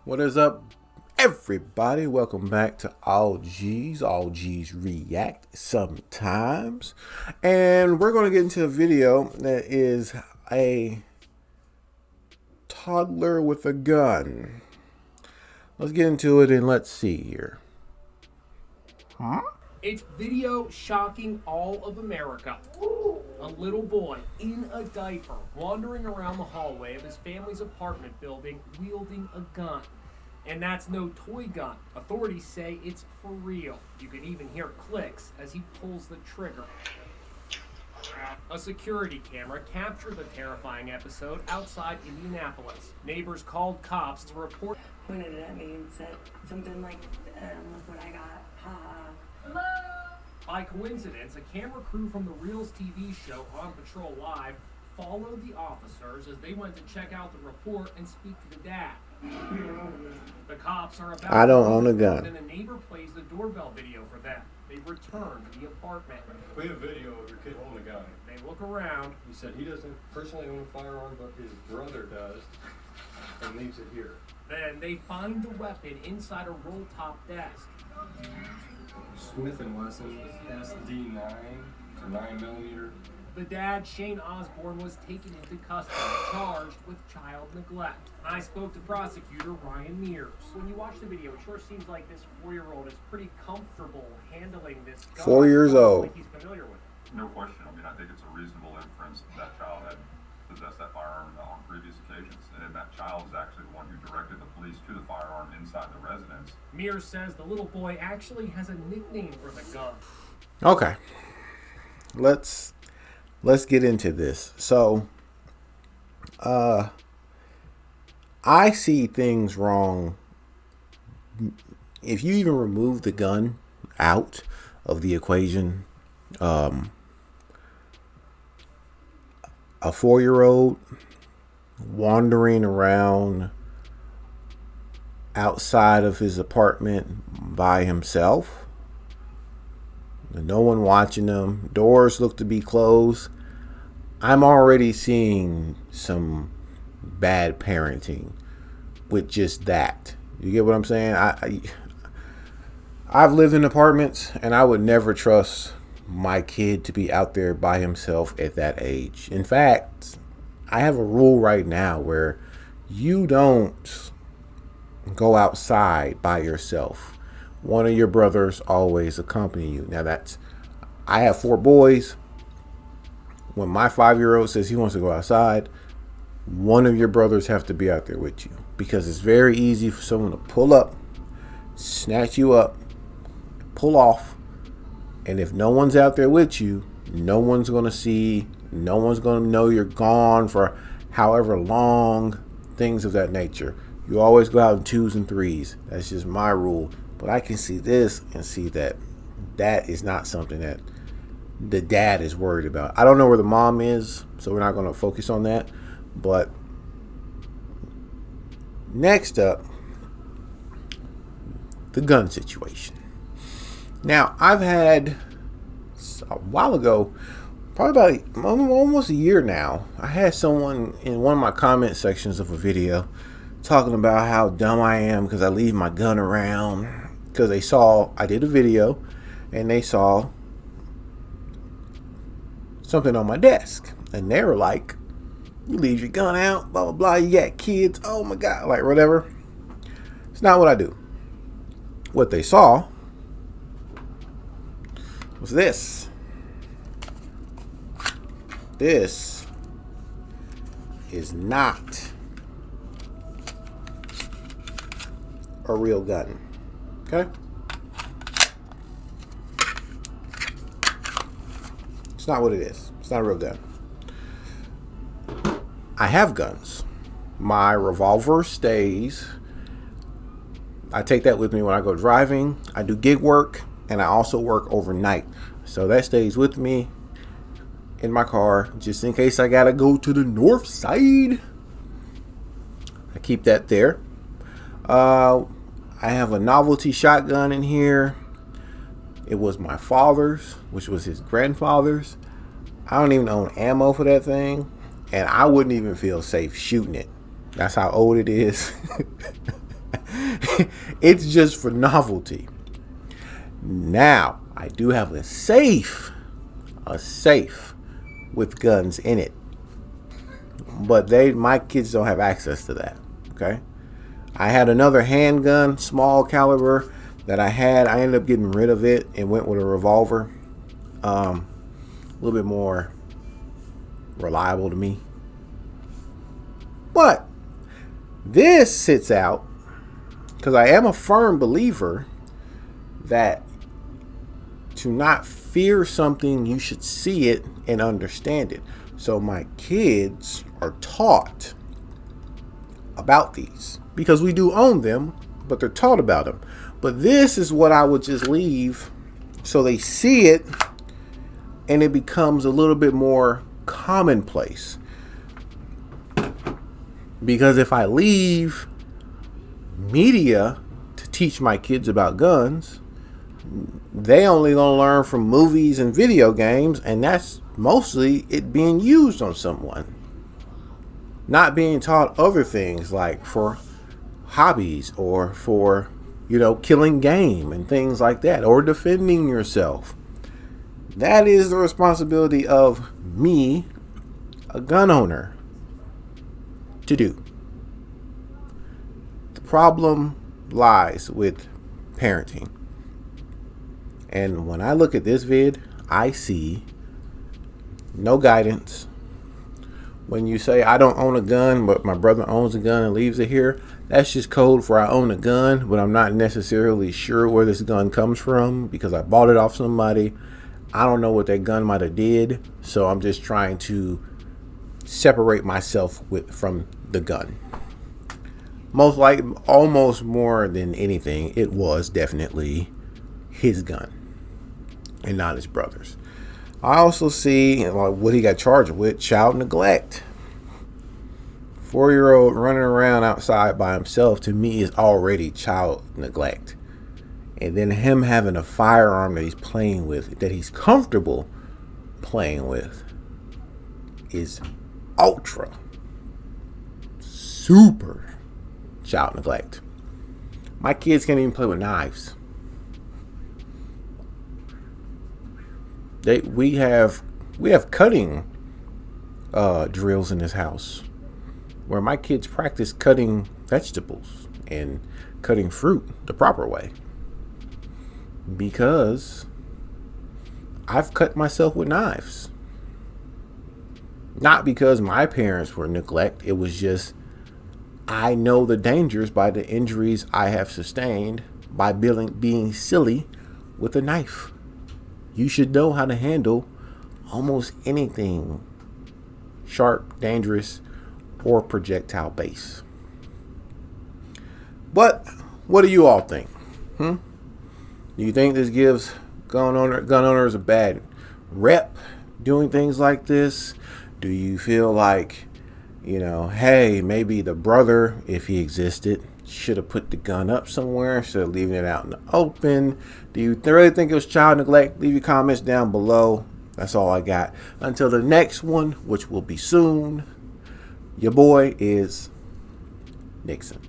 What is up, everybody? Welcome back to AllG'sReact sometimes. And we're going to get into a video that is a toddler with a gun. Let's get into it and let's see here. It's video shocking all of America. A little boy in a diaper wandering around the hallway of his family's apartment building wielding a gun. And that's no toy gun. Authorities say it's for real. You can even hear clicks as he pulls the trigger. A security camera captured the terrifying episode outside Indianapolis. Neighbors called cops to report. Pointed it at me and said something like, look what I got, ha ha. Hello? By coincidence, a camera crew from the Reels TV show On Patrol Live followed the officers as they went to check out the report and speak to the dad. The cops are about I don't own a gun. Then a neighbor plays the doorbell video for them. They return to the apartment. We have video of your kid holding a gun. They look around. He said he doesn't personally own a firearm, but his brother does, and leaves it here. Then they find the weapon inside a roll-top desk. Smith & Wesson SD9 to 9mm. The dad, Shane Osborne, was taken into custody, charged with child neglect. I spoke to prosecutor Ryan Mears. When you watch the video, it sure seems like this 4-year-old is pretty comfortable handling this gun. 4 years old. Like he's familiar with it. No question. I mean, I think it's a reasonable inference that child had possessed that firearm on previous occasions. And that child is actually the one who directed the police to the firearm inside the residence. Mears says the little boy actually has a nickname for the gun. Okay. Let's get into this. So, I see things wrong. If you even remove the gun out of the equation, a 4-year-old wandering around outside of his apartment by himself, no one watching them, doors look to be closed. I'm already seeing some bad parenting with just that. You get what I'm saying? I've lived in apartments, and I would never trust my kid to be out there by himself at that age. In fact, I have a rule right now where you don't go outside by yourself. One of your brothers always accompany you. Now I have 4 boys. When my 5-year-old says he wants to go outside, one of your brothers have to be out there with you, because it's very easy for someone to pull up, snatch you up, pull off. And if no one's out there with you, no one's going to see, no one's going to know you're gone for however long, things of that nature. You always go out in 2s and 3s. That's just my rule. But I can see this and see that that is not something that the dad is worried about. I don't know where the mom is, so we're not going to focus on that. But next up, the gun situation. Now, I've had a while ago, probably about almost a year now, I had someone in one of my comment sections of a video talking about how dumb I am because I leave my gun around, because they saw I did a video and they saw something on my desk and they were like, you leave your gun out, blah blah blah, you got kids, oh my god, like whatever. It's not what I do. What they saw was this. This is not a real gun. Okay? It's not what it is. It's not a real gun. I have guns. My revolver stays. I take that with me when I go driving. I do gig work, and I also work overnight. So that stays with me in my car just in case I gotta go to the north side. I keep that there. I have a novelty shotgun in here. It was my father's, which was his grandfather's. I don't even own ammo for that thing, and I wouldn't even feel safe shooting it. That's how old it is. It's just for novelty. Now, I do have a safe with guns in it. But my kids don't have access to that. Okay? I had another handgun, small caliber, that I had. I ended up getting rid of it and went with a revolver. A little bit more reliable to me. But this sits out because I am a firm believer that to not fear something, you should see it and understand it. So my kids are taught about these because we do own them, but they're taught about them. But this is what I would just leave so they see it and it becomes a little bit more commonplace. Because if I leave media to teach my kids about guns, they only gonna learn from movies and video games, and that's mostly it being used on someone. Not being taught other things like for hobbies or for, killing game and things like that, or defending yourself. That is the responsibility of me, a gun owner, to do. The problem lies with parenting. And when I look at this vid, I see no guidance. When you say I don't own a gun, but my brother owns a gun and leaves it here, that's just code for I own a gun, but I'm not necessarily sure where this gun comes from because I bought it off somebody. I don't know what that gun might have did, so I'm just trying to separate myself from the gun. Most likely, almost more than anything, it was definitely his gun and not his brother's. I also see what he got charged with: child neglect. 4-year-old running around outside by himself, to me, is already child neglect. And then him having a firearm that he's playing with, that he's comfortable playing with, is ultra, super child neglect. My kids can't even play with knives. We have cutting drills in this house where my kids practice cutting vegetables and cutting fruit the proper way, because I've cut myself with knives. Not because my parents were neglect. It was just I know the dangers by the injuries I have sustained by being silly with a knife. You should know how to handle almost anything sharp, dangerous, or projectile base. But what do you all think? Do you think this gives gun owners a bad rep doing things like this? Do you feel like, hey, maybe the brother, if he existed, should have put the gun up somewhere instead of leaving it out in the open? Do you really think it was child neglect? Leave your comments down below. That's all I got. Until the next one, which will be soon, your boy is Nixon.